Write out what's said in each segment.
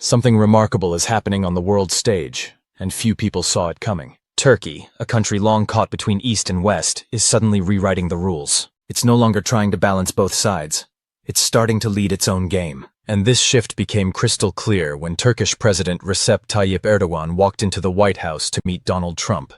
Something remarkable is happening on the world stage, and few people saw it coming. Turkey, a country long caught between East and West, is suddenly rewriting the rules. It's no longer trying to balance both sides. It's starting to lead its own game. And this shift became crystal clear when Turkish President Recep Tayyip Erdoğan walked into the White House to meet Donald Trump,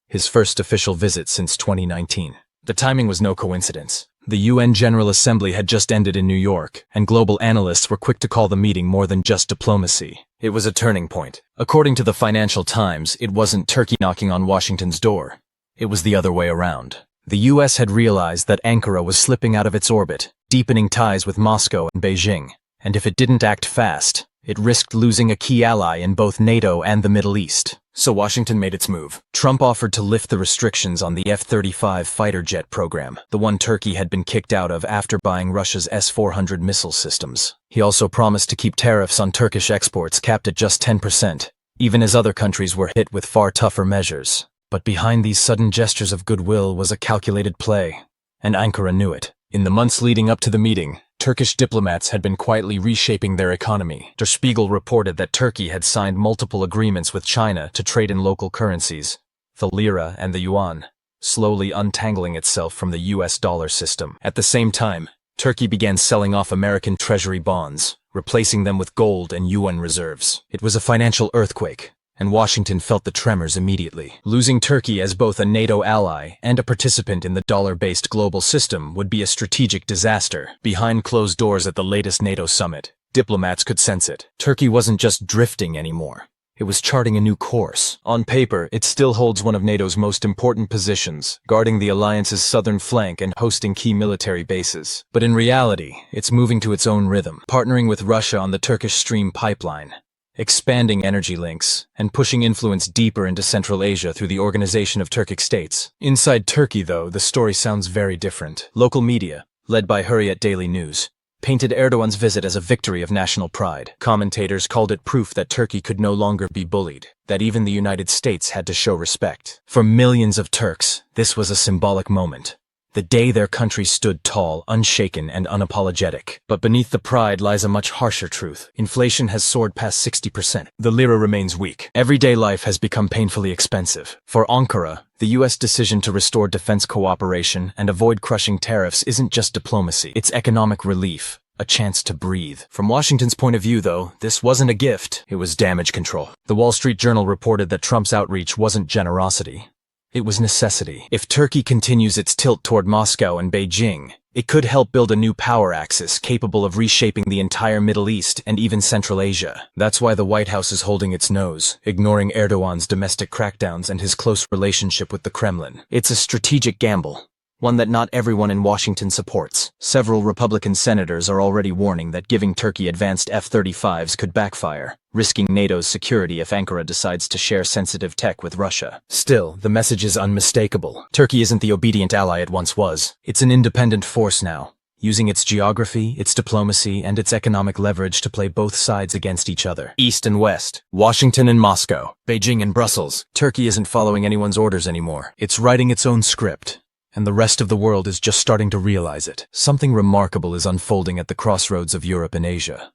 his first official visit since 2019. The timing was no coincidence. The UN General Assembly had just ended in New York, and global analysts were quick to call the meeting more than just diplomacy. It was a turning point. According to the Financial Times, it wasn't Turkey knocking on Washington's door. It was the other way around. The US had realized that Ankara was slipping out of its orbit, deepening ties with Moscow and Beijing. And if it didn't act fast, it risked losing a key ally in both NATO and the Middle East. So Washington made its move. Trump offered to lift the restrictions on the F-35 fighter jet program, the one Turkey had been kicked out of after buying Russia's S-400 missile systems. He also promised to keep tariffs on Turkish exports capped at just 10%, even as other countries were hit with far tougher measures. But behind these sudden gestures of goodwill was a calculated play, and Ankara knew it. In the months leading up to the meeting, Turkish diplomats had been quietly reshaping their economy. Der Spiegel reported that Turkey had signed multiple agreements with China to trade in local currencies, the lira and the yuan, slowly untangling itself from the US dollar system. At the same time, Turkey began selling off American Treasury bonds, replacing them with gold and yuan reserves. It was a financial earthquake, and Washington felt the tremors immediately. Losing Turkey as both a NATO ally and a participant in the dollar-based global system would be a strategic disaster. Behind closed doors at the latest NATO summit, diplomats could sense it. Turkey wasn't just drifting anymore. It was charting a new course. On paper, it still holds one of NATO's most important positions, guarding the alliance's southern flank and hosting key military bases. But in reality, it's moving to its own rhythm, partnering with Russia on the Turkish Stream pipeline, expanding energy links, and pushing influence deeper into Central Asia through the Organization of Turkic States. Inside Turkey, though, the story sounds very different. Local media, led by Hurriyet Daily News, painted Erdoğan's visit as a victory of national pride. Commentators called it proof that Turkey could no longer be bullied, that even the United States had to show respect. For millions of Turks, this was a symbolic moment. The day their country stood tall, unshaken, and unapologetic. But beneath the pride lies a much harsher truth. Inflation has soared past 60%. The lira remains weak. Everyday life has become painfully expensive. For Ankara, the US decision to restore defense cooperation and avoid crushing tariffs isn't just diplomacy. It's economic relief, a chance to breathe. From Washington's point of view, though, this wasn't a gift. It was damage control. The Wall Street Journal reported that Trump's outreach wasn't generosity. It was necessity. If Turkey continues its tilt toward Moscow and Beijing, it could help build a new power axis capable of reshaping the entire Middle East and even Central Asia. That's why the White House is holding its nose, ignoring Erdoğan's domestic crackdowns and his close relationship with the Kremlin. It's a strategic gamble, one that not everyone in Washington supports. Several Republican senators are already warning that giving Turkey advanced F-35s could backfire, risking NATO's security if Ankara decides to share sensitive tech with Russia. Still, the message is unmistakable. Turkey isn't the obedient ally it once was. It's an independent force now, using its geography, its diplomacy, and its economic leverage to play both sides against each other. East and West, Washington and Moscow, Beijing and Brussels. Turkey isn't following anyone's orders anymore. It's writing its own script, and the rest of the world is just starting to realize it. Something remarkable is unfolding at the crossroads of Europe and Asia.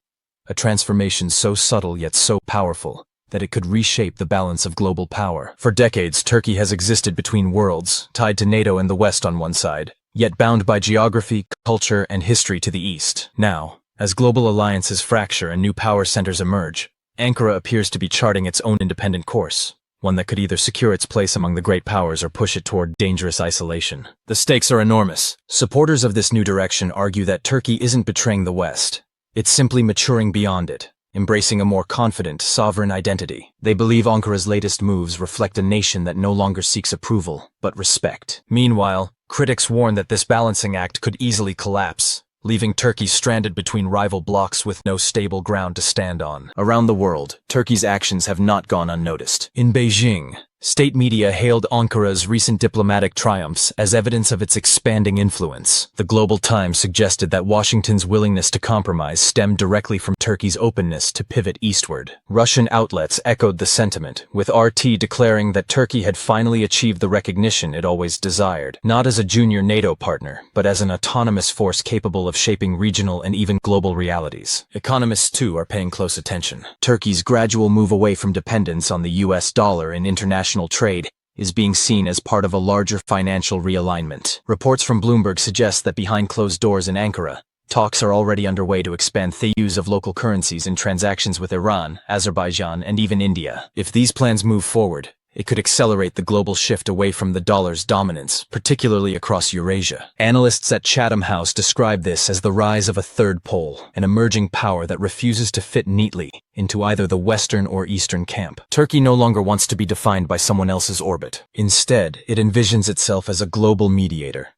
A transformation so subtle yet so powerful that it could reshape the balance of global power. For decades, Turkey has existed between worlds, tied to NATO and the West on one side, yet bound by geography, culture, and history to the East. Now, as global alliances fracture and new power centers emerge, Ankara appears to be charting its own independent course, one that could either secure its place among the great powers or push it toward dangerous isolation. The stakes are enormous. Supporters of this new direction argue that Turkey isn't betraying the West. It's simply maturing beyond it, embracing a more confident, sovereign identity. They believe Ankara's latest moves reflect a nation that no longer seeks approval, but respect. Meanwhile, critics warn that this balancing act could easily collapse, leaving Turkey stranded between rival blocs with no stable ground to stand on. Around the world, Turkey's actions have not gone unnoticed. In Beijing, State media hailed Ankara's recent diplomatic triumphs as evidence of its expanding influence. The Global Times suggested that Washington's willingness to compromise stemmed directly from Turkey's openness to pivot eastward. Russian outlets echoed the sentiment, with RT declaring that Turkey had finally achieved the recognition it always desired, not as a junior NATO partner, but as an autonomous force capable of shaping regional and even global realities. Economists, too, are paying close attention. Turkey's gradual move away from dependence on the US dollar in international trade is being seen as part of a larger financial realignment. Reports from Bloomberg suggest that behind closed doors in Ankara, talks are already underway to expand the use of local currencies in transactions with Iran, Azerbaijan, and even India. If these plans move forward, it could accelerate the global shift away from the dollar's dominance, particularly across Eurasia. Analysts at Chatham House describe this as the rise of a third pole, an emerging power that refuses to fit neatly into either the Western or Eastern camp. Turkey no longer wants to be defined by someone else's orbit. Instead, it envisions itself as a global mediator,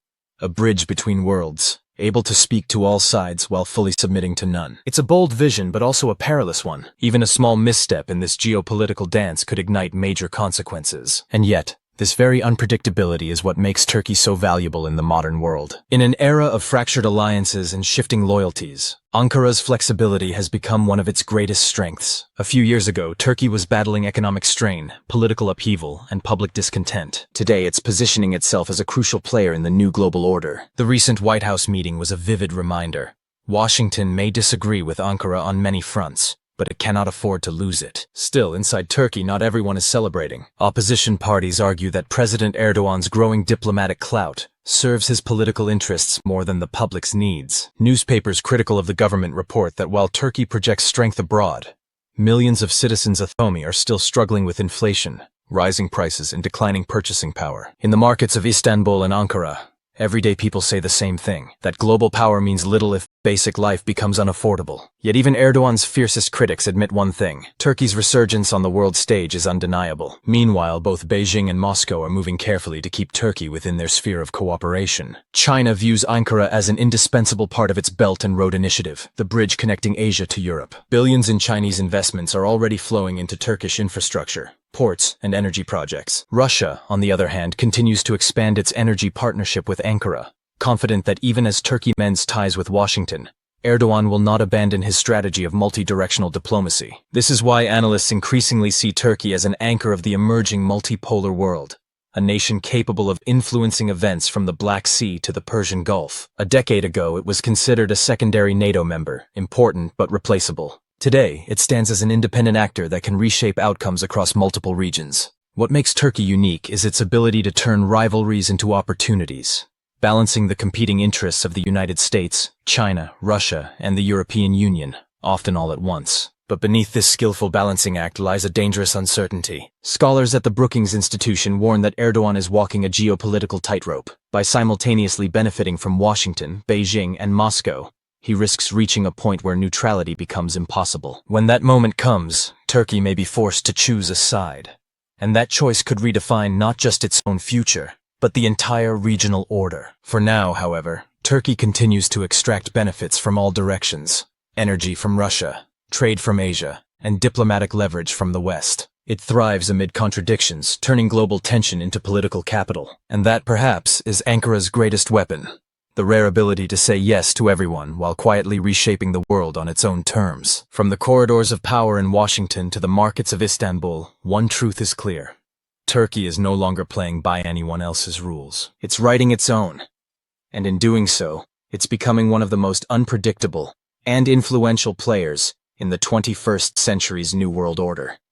a bridge between worlds, able to speak to all sides while fully submitting to none. It's a bold vision, but also a perilous one. Even a small misstep in this geopolitical dance could ignite major consequences. And yet, this very unpredictability is what makes Turkey so valuable in the modern world. In an era of fractured alliances and shifting loyalties, Ankara's flexibility has become one of its greatest strengths. A few years ago, Turkey was battling economic strain, political upheaval, and public discontent. Today, it's positioning itself as a crucial player in the new global order. The recent White House meeting was a vivid reminder. Washington may disagree with Ankara on many fronts, but it cannot afford to lose it. Still, inside Turkey, not everyone is celebrating. Opposition parties argue that President Erdoğan's growing diplomatic clout serves his political interests more than the public's needs. Newspapers critical of the government report that while Turkey projects strength abroad, millions of citizens at home are still struggling with inflation, rising prices, and declining purchasing power. In the markets of Istanbul and Ankara, everyday people say the same thing, that global power means little if basic life becomes unaffordable. Yet even Erdoğan's fiercest critics admit one thing: Turkey's resurgence on the world stage is undeniable. Meanwhile, both Beijing and Moscow are moving carefully to keep Turkey within their sphere of cooperation. China views Ankara as an indispensable part of its Belt and Road Initiative, the bridge connecting Asia to Europe. Billions in Chinese investments are already flowing into Turkish infrastructure, ports, and energy projects. Russia, on the other hand, continues to expand its energy partnership with Ankara, confident that even as Turkey mends ties with Washington, Erdoğan will not abandon his strategy of multi-directional diplomacy. This is why analysts increasingly see Turkey as an anchor of the emerging multipolar world, a nation capable of influencing events from the Black Sea to the Persian Gulf. A decade ago, it was considered a secondary NATO member, important but replaceable. Today, it stands as an independent actor that can reshape outcomes across multiple regions. What makes Turkey unique is its ability to turn rivalries into opportunities, balancing the competing interests of the United States, China, Russia, and the European Union, often all at once. But beneath this skillful balancing act lies a dangerous uncertainty. Scholars at the Brookings Institution warn that Erdoğan is walking a geopolitical tightrope. By simultaneously benefiting from Washington, Beijing, and Moscow, he risks reaching a point where neutrality becomes impossible. When that moment comes, Turkey may be forced to choose a side. And that choice could redefine not just its own future, but the entire regional order. For now, however, Turkey continues to extract benefits from all directions: energy from Russia, trade from Asia, and diplomatic leverage from the West. It thrives amid contradictions, turning global tension into political capital. And that, perhaps, is Ankara's greatest weapon: the rare ability to say yes to everyone while quietly reshaping the world on its own terms. From the corridors of power in Washington to the markets of Istanbul, one truth is clear: Turkey is no longer playing by anyone else's rules. It's writing its own. And in doing so, it's becoming one of the most unpredictable and influential players in the 21st century's new world order.